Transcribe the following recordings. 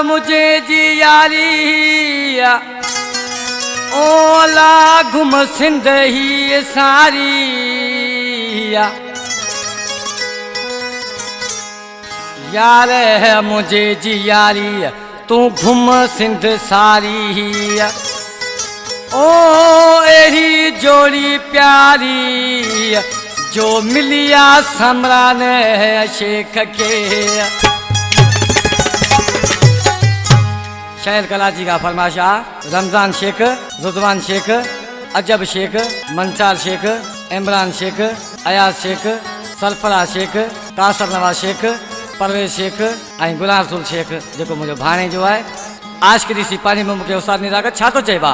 मुझे जी यारी ओला घुम सिंध ही सारी यार है मुझे जी यारी तू घुम सिंध सारी ओ एही जोड़ी प्यारी जो मिलिया समरान शेख के। शायर कलाची का फरमाशा रमजान शेख, रुजवान शेख, अजब शेख, मंसार शेख, इमरान शेख, अयाज शेख, सरफरा शेख, कासर नवाज शेख, परवेज शेख ऐं गुलाम रसूल शेख जेको मुझे भाणे जो है। आज के ॾिसी पानी में मुझे उस्ताद निरागत छा तो चइबा।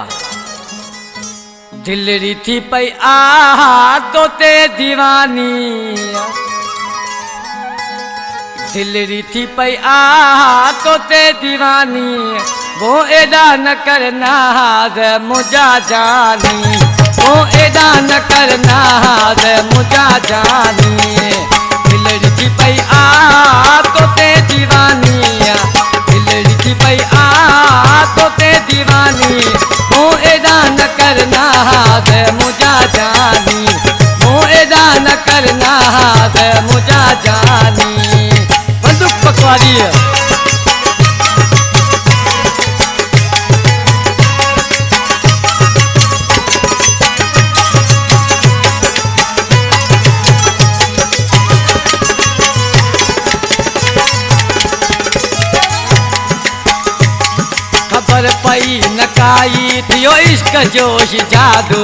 दिलड़ी थी पई आ तो ते दीवानी, दिलड़ी थी पई आ तो ते दीवानी, वो एदा न करना है मुझा जानी, वो एदा न करना है मुझा जानी। दिलड़ी थी पई आ तो ते दीवानी, दिलड़ी थी पई आ तो ते दीवानी, वो एदा न करना है मुझा जानी, वो एदा न करना है मुझा जानी। बंदूक पकवाड़ी खबर पई न काई थियो इश्क जोश जादू,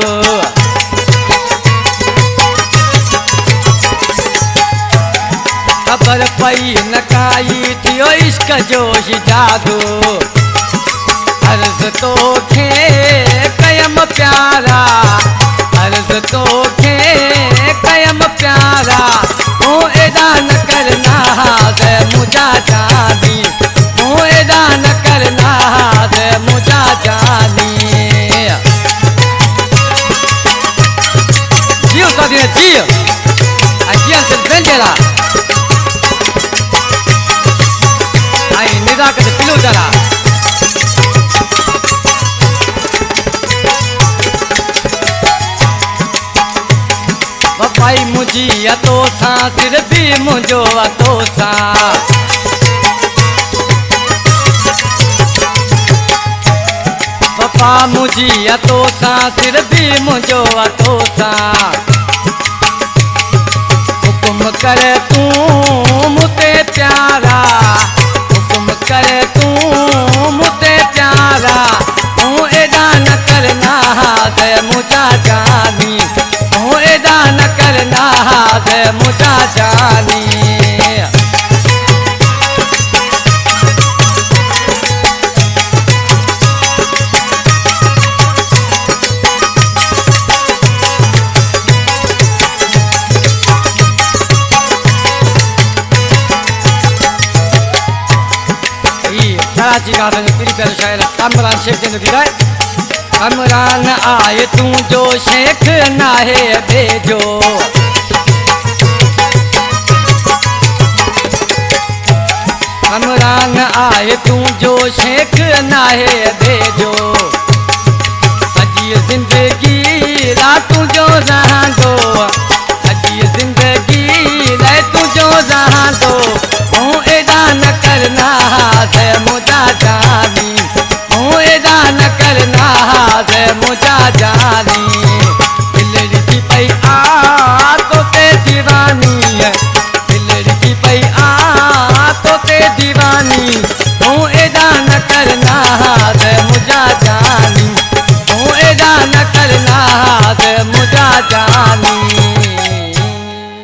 खबर पई न काई थियो इश्क जोश जादू। अर्ज तो खे कयम प्यारा, अर्ज तो खे कयम प्यारा, ओ एदा न करना है मुझा जानी, ओ एदा न करना है मुझा जानी। जियो साथी जियो जियन से बेंजेला आई निराकत पिलो जरा वफाई मुझी अतो सा सिर भी मुझो अतो सा, वफा मुझी अतो सा सिर भी मुझो अतो सा। हुकुम करे तू मुते प्यारा, हुकुम करे तू मुते प्यारा, तू एदा न करना है मुझा जानी, तू एदा न करना है मुझा जानी। कराची का पीरी प्यारे शायर कमरान शेख ने लिखा है। कमरान आए तू जो शेख नाहे भेजो, कमरान आए तू जो शेख नाहे भेजो। सजी जिंदगी रातू जो रहंदो, सजी जिंदगी रातू जो रहंदो, ओ एदा न करना है